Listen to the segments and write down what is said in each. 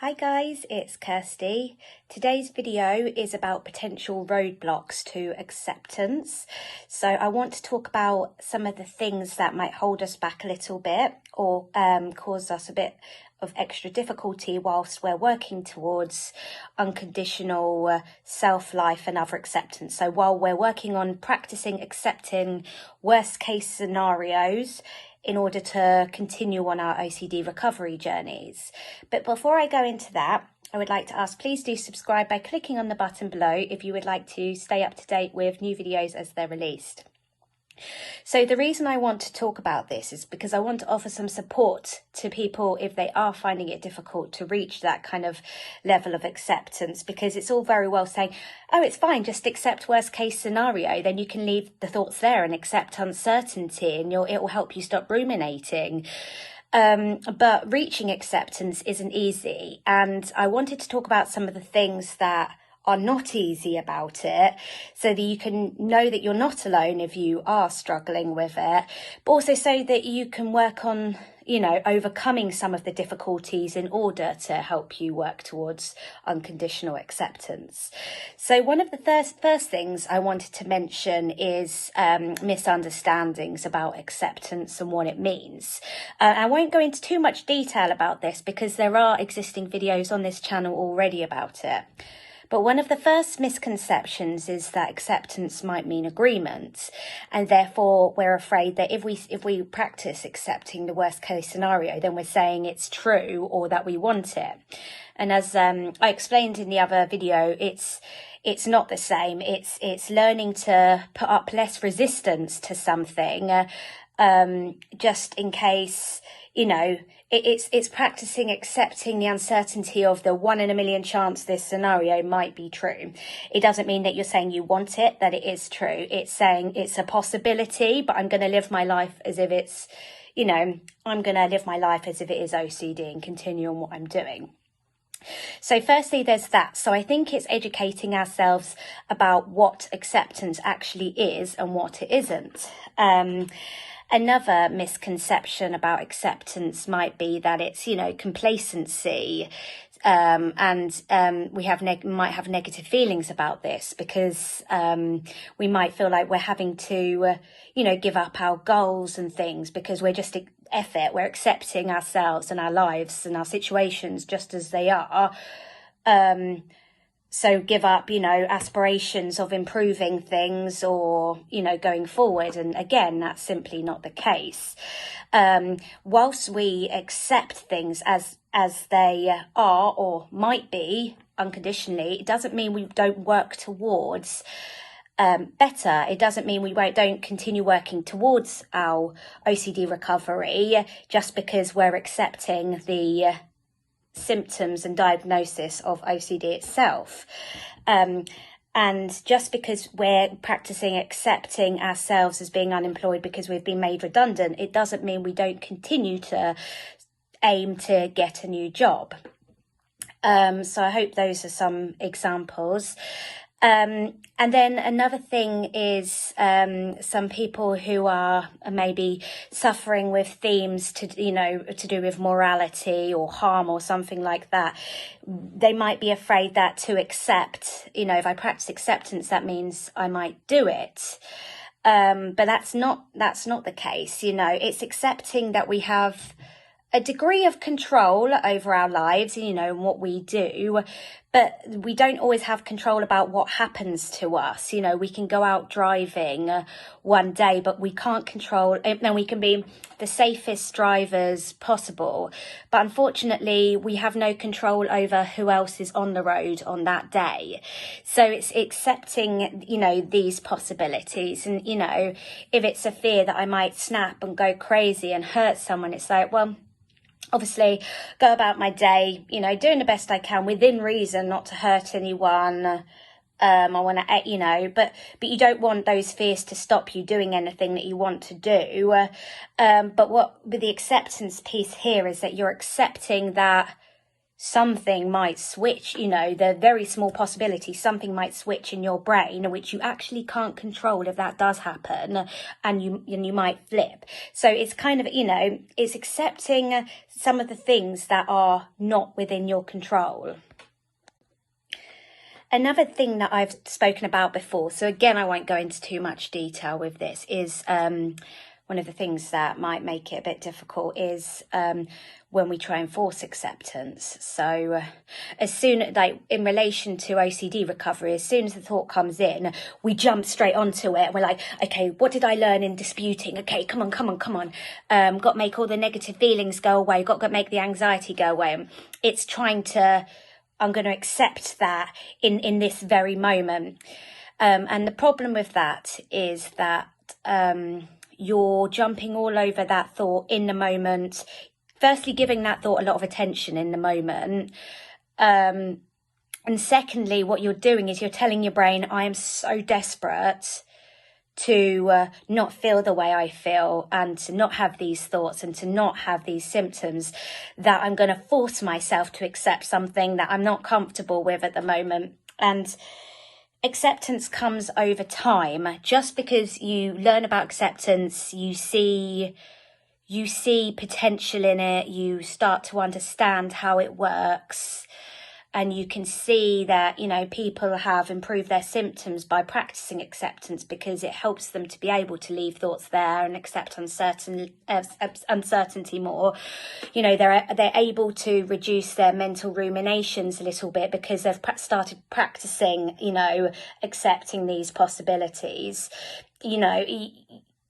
Hi guys, it's Kirsty. Today's video is about potential roadblocks to acceptance. So I want to talk about some of the things that might hold us back a little bit or cause us a bit of extra difficulty whilst we're working towards unconditional self-life and other acceptance. So while we're working on practicing accepting worst case scenarios in order to continue on our OCD recovery journeys. But before I go into that, I would like to ask, please do subscribe by clicking on the button below if you would like to stay up to date with new videos as they're released. So the reason I want to talk about this is because I want to offer some support to people if they are finding it difficult to reach that kind of level of acceptance, because it's all very well saying, oh, it's fine, just accept worst case scenario. Then you can leave the thoughts there and accept uncertainty and it will help you stop ruminating. But reaching acceptance isn't easy. And I wanted to talk about some of the things that are not easy about it, so that you can know that you're not alone if you are struggling with it, but also so that you can work on, overcoming some of the difficulties in order to help you work towards unconditional acceptance. So one of the first things I wanted to mention is misunderstandings about acceptance and what it means. I won't go into too much detail about this because there are existing videos on this channel already about it. But one of the first misconceptions is that acceptance might mean agreement, and therefore we're afraid that if we practice accepting the worst case scenario, then we're saying it's true or that we want it. And as I explained in the other video, it's not the same. It's learning to put up less resistance to something, just in case, it's practicing accepting the uncertainty of the 1 in a million chance this scenario might be true. It doesn't mean that you're saying you want it, that it is true. It's saying it's a possibility, but I'm going to live my life as if it's, I'm going to live my life as if it is OCD and continue on what I'm doing. So firstly, there's that. So I think it's educating ourselves about what acceptance actually is and what it isn't. Another misconception about acceptance might be that it's, complacency, and we might have negative feelings about this because we might feel like we're having to, give up our goals and things because we're just we're accepting ourselves and our lives and our situations just as they are. So give up, aspirations of improving things or, going forward. And again, that's simply not the case. Whilst we accept things as they are or might be unconditionally, it doesn't mean we don't work towards better. It doesn't mean we don't continue working towards our OCD recovery just because we're accepting the symptoms and diagnosis of OCD itself. And just because we're practicing accepting ourselves as being unemployed because we've been made redundant, it doesn't mean we don't continue to aim to get a new job. So I hope those are some examples. And then another thing is some people who are maybe suffering with themes to do with morality or harm or something like that. They might be afraid that to accept, if I practice acceptance, that means I might do it. But that's not the case. It's accepting that we have a degree of control over our lives, and what we do, but we don't always have control about what happens to us. We can go out driving one day, but we can't control, and we can be the safest drivers possible. But unfortunately, we have no control over who else is on the road on that day. So it's accepting, these possibilities. And, if it's a fear that I might snap and go crazy and hurt someone, it's like, well, obviously go about my day, doing the best I can within reason, not to hurt anyone. I want to, but you don't want those fears to stop you doing anything that you want to do. But what with the acceptance piece here is that you're accepting that something might switch, the very small possibility something might switch in your brain, which you actually can't control if that does happen, and you might flip. So it's kind of, it's accepting some of the things that are not within your control. Another thing that I've spoken about before, so again, I won't go into too much detail with this, is one of the things that might make it a bit difficult is when we try and force acceptance. So as soon, like in relation to OCD recovery, as soon as the thought comes in, we jump straight onto it. And we're like, okay, what did I learn in disputing? Okay, come on. Got to make all the negative feelings go away. Got to make the anxiety go away. It's trying to, I'm going to accept that in this very moment. And the problem with that is that you're jumping all over that thought in the moment. Firstly, giving that thought a lot of attention in the moment. And secondly, what you're doing is you're telling your brain, I am so desperate to not feel the way I feel and to not have these thoughts and to not have these symptoms, that I'm going to force myself to accept something that I'm not comfortable with at the moment. And acceptance comes over time. Just because you learn about acceptance, you see potential in it, you start to understand how it works, and you can see that, people have improved their symptoms by practicing acceptance, because it helps them to be able to leave thoughts there and accept uncertainty more. They're able to reduce their mental ruminations a little bit because they've started practicing, accepting these possibilities.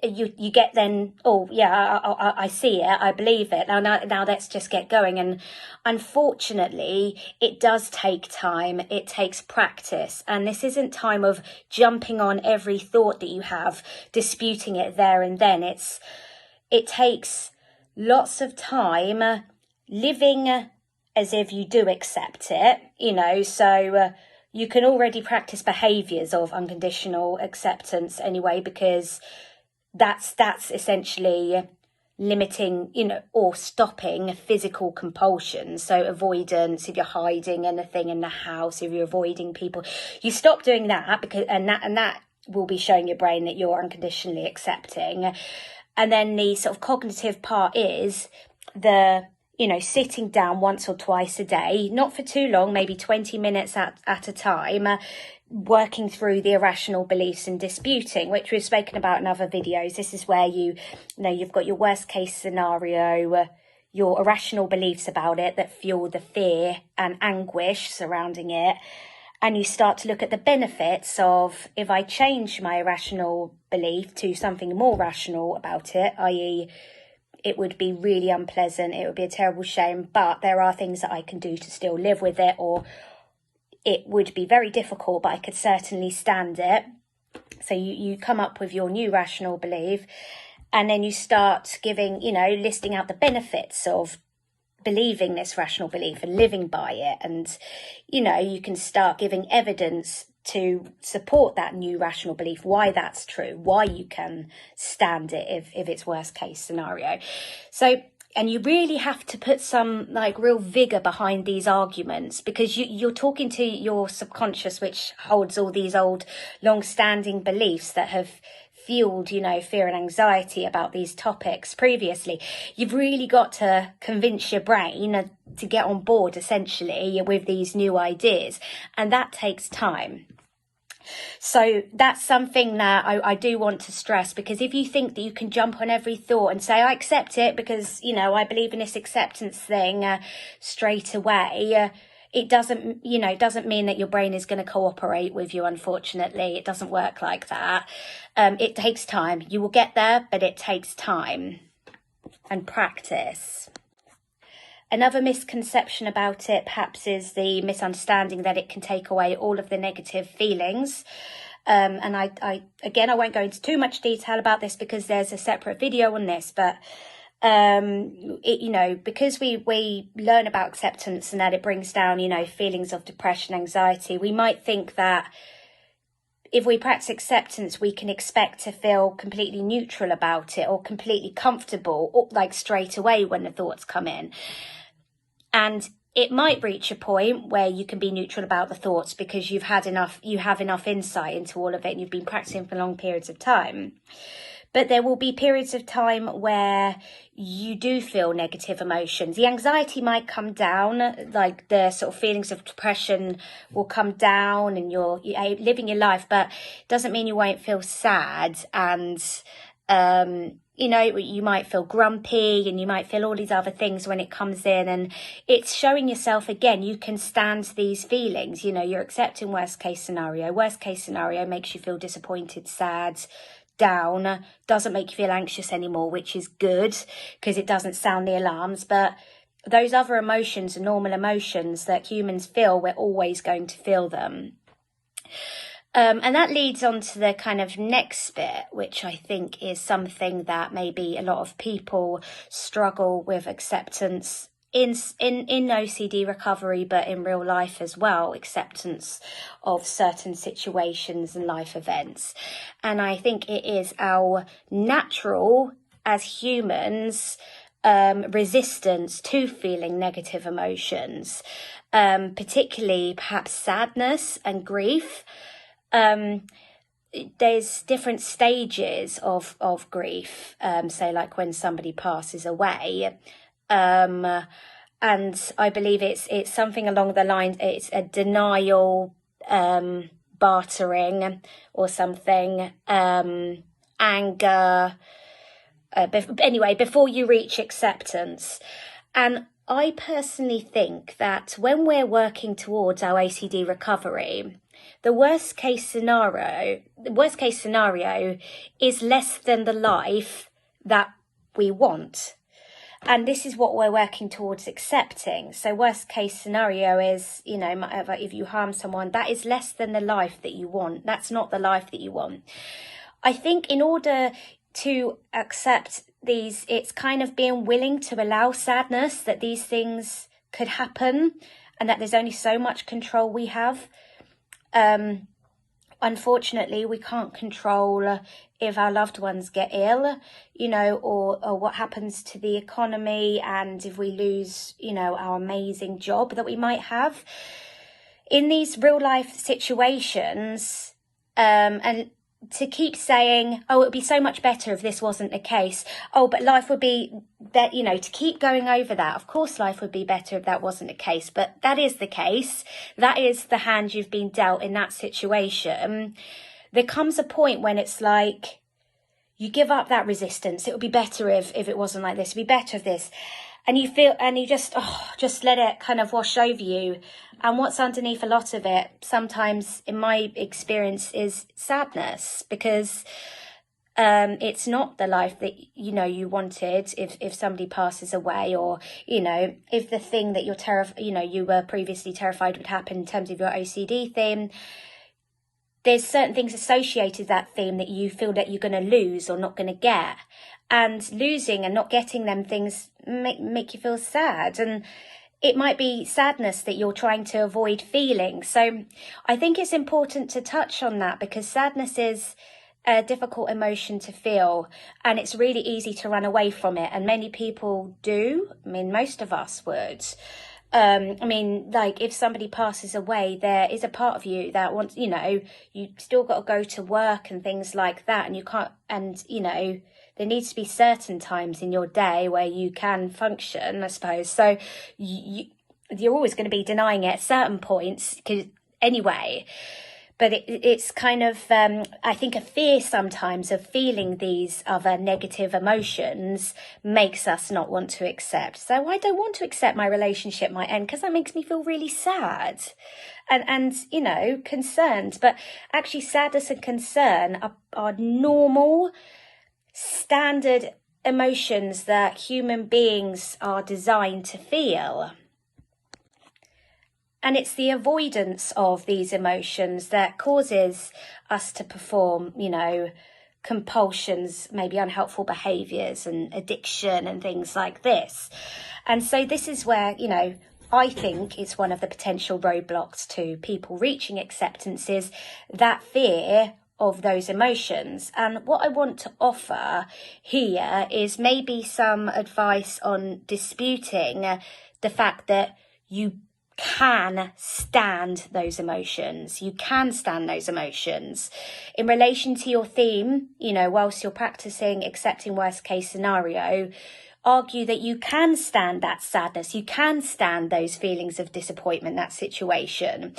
You get then, oh yeah, I see it, I believe it, now let's just get going. And unfortunately, it does take time, it takes practice, and this isn't time of jumping on every thought that you have, disputing it there and then. It takes lots of time living as if you do accept it, so you can already practice behaviours of unconditional acceptance anyway, because that's essentially limiting, or stopping physical compulsions. So avoidance, if you're hiding anything in the house, if you're avoiding people, you stop doing that, because and that will be showing your brain that you're unconditionally accepting. And then the sort of cognitive part is the sitting down once or twice a day, not for too long, maybe 20 minutes at a time, working through the irrational beliefs and disputing, which we've spoken about in other videos. This is where you've got your worst case scenario, your irrational beliefs about it that fuel the fear and anguish surrounding it. And you start to look at the benefits of, if I change my irrational belief to something more rational about it, i.e., it would be really unpleasant, it would be a terrible shame, but there are things that I can do to still live with it, or it would be very difficult, but I could certainly stand it. So you come up with your new rational belief, and then you start giving, listing out the benefits of believing this rational belief and living by it. And, you can start giving evidence to support that new rational belief, why that's true, why you can stand it if it's worst case scenario. So, and you really have to put some real vigor behind these arguments, because you're talking to your subconscious, which holds all these old long-standing beliefs that have fueled, fear and anxiety about these topics previously. You've really got to convince your brain to get on board, essentially, with these new ideas. And that takes time. So that's something that I do want to stress, because if you think that you can jump on every thought and say, I accept it because, I believe in this acceptance thing straight away, it doesn't mean that your brain is going to cooperate with you, unfortunately. It doesn't work like that. It takes time. You will get there, but it takes time and practice. Another misconception about it perhaps is the misunderstanding that it can take away all of the negative feelings. And I won't go into too much detail about this because there's a separate video on this, but because we learn about acceptance and that it brings down, feelings of depression, anxiety, we might think that if we practice acceptance, we can expect to feel completely neutral about it, or completely comfortable, or straight away when the thoughts come in. And it might reach a point where you can be neutral about the thoughts because you have enough insight into all of it and you've been practicing for long periods of time. But there will be periods of time where you do feel negative emotions. The anxiety might come down, like the sort of feelings of depression will come down and you're living your life, but it doesn't mean you won't feel sad. And, you might feel grumpy and you might feel all these other things when it comes in. And it's showing yourself, again, you can stand these feelings. You're accepting worst case scenario. Worst case scenario makes you feel disappointed, sad, down, doesn't make you feel anxious anymore, which is good because it doesn't sound the alarms. But those other emotions are normal emotions that humans feel. We're always going to feel them. And that leads on to the kind of next bit, which I think is something that maybe a lot of people struggle with acceptance in OCD recovery, but in real life as well, acceptance of certain situations and life events. And I think it is our natural as humans resistance to feeling negative emotions, particularly perhaps sadness and grief. There's different stages of grief, say like when somebody passes away. And I believe it's something along the lines, it's a denial, bartering or something, anger, anyway, before you reach acceptance. And I personally think that when we're working towards our OCD recovery, the worst case scenario is less than the life that we want. And this is what we're working towards accepting. So worst case scenario is, if you harm someone, that is less than the life that you want. That's not the life that you want. I think in order to accept these, it's kind of being willing to allow sadness that these things could happen and that there's only so much control we have. Unfortunately, we can't control if our loved ones get ill, or what happens to the economy, and if we lose, our amazing job that we might have. In these real life situations, and to keep saying, oh, it would be so much better if this wasn't the case. Oh, but life would be that, to keep going over that. Of course, life would be better if that wasn't the case, but that is the case. That is the hand you've been dealt in that situation. There comes a point when it's like, you give up that resistance. It would be better if it wasn't like this. It'd be better if this. And you feel, and you just let it kind of wash over you. And what's underneath a lot of it, sometimes in my experience, is sadness, because it's not the life that, you wanted if somebody passes away, or, if the thing that you were previously terrified would happen in terms of your OCD theme. There's certain things associated with that theme that you feel that you're going to lose or not going to get. And losing and not getting them things make you feel sad. And it might be sadness that you're trying to avoid feeling. So I think it's important to touch on that, because sadness is a difficult emotion to feel, and it's really easy to run away from it. And many people do. I mean, most of us would. Like if somebody passes away, there is a part of you that wants, you still got to go to work and things like that. And you can't, and, there needs to be certain times in your day where you can function, I suppose. So you're always going to be denying it at certain points anyway. But it's kind of, I think a fear sometimes of feeling these other negative emotions makes us not want to accept. So I don't want to accept my relationship might end because that makes me feel really sad and concerned. But actually sadness and concern are normal, standard emotions that human beings are designed to feel. And it's the avoidance of these emotions that causes us to perform, compulsions, maybe unhelpful behaviours and addiction and things like this. And so this is where, I think it's one of the potential roadblocks to people reaching acceptance is that fear of those emotions. And what I want to offer here is maybe some advice on disputing the fact that you can stand those emotions. You can stand those emotions. In relation to your theme, you know, whilst you're practicing accepting worst case scenario, argue that you can stand that sadness. You can stand those feelings of disappointment, that situation.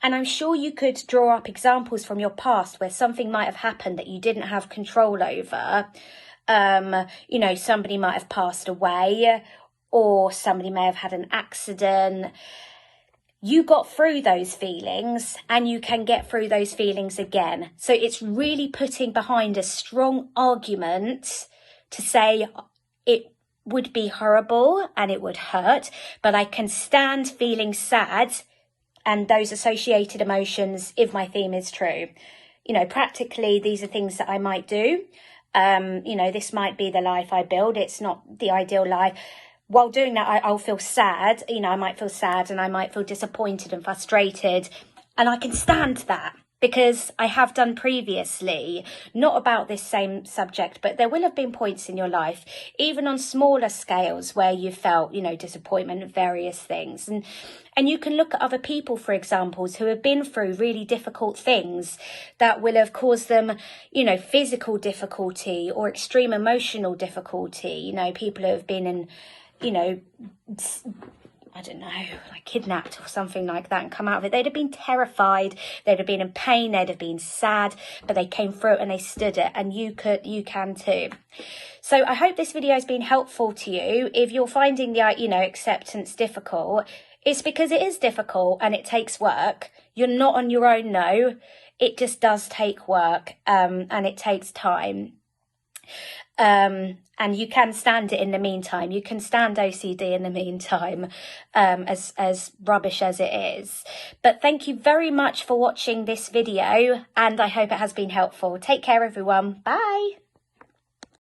And I'm sure you could draw up examples from your past where something might have happened that you didn't have control over. You know, somebody might have passed away, or somebody may have had an accident. You got through those feelings and you can get through those feelings again. So it's really putting behind a strong argument to say it would be horrible and it would hurt, but I can stand feeling sad and those associated emotions if my theme is true. You know, practically, these are things that I might do. You know, this might be the life I build. It's not the ideal life. While doing that, I'll feel sad. You know, I might feel sad and I might feel disappointed and frustrated. And I can stand that because I have done previously, not about this same subject, but there will have been points in your life, even on smaller scales, where you felt, you know, disappointment at various things. And you can look at other people, for examples, who have been through really difficult things that will have caused them, you know, physical difficulty or extreme emotional difficulty. You know, people who have been in, you know, I don't know, like kidnapped or something like that and come out of it. They'd have been terrified, they'd have been in pain, they'd have been sad, but they came through it and they stood it, and you can too. So I hope this video has been helpful to you. If you're finding the, you know, acceptance difficult, it's because it is difficult and it takes work. You're not on your own, no. It just does take work, and it takes time. And you can stand it in the meantime. You can stand OCD in the meantime, as rubbish as it is. But thank you very much for watching this video, and I hope it has been helpful. Take care, everyone. Bye.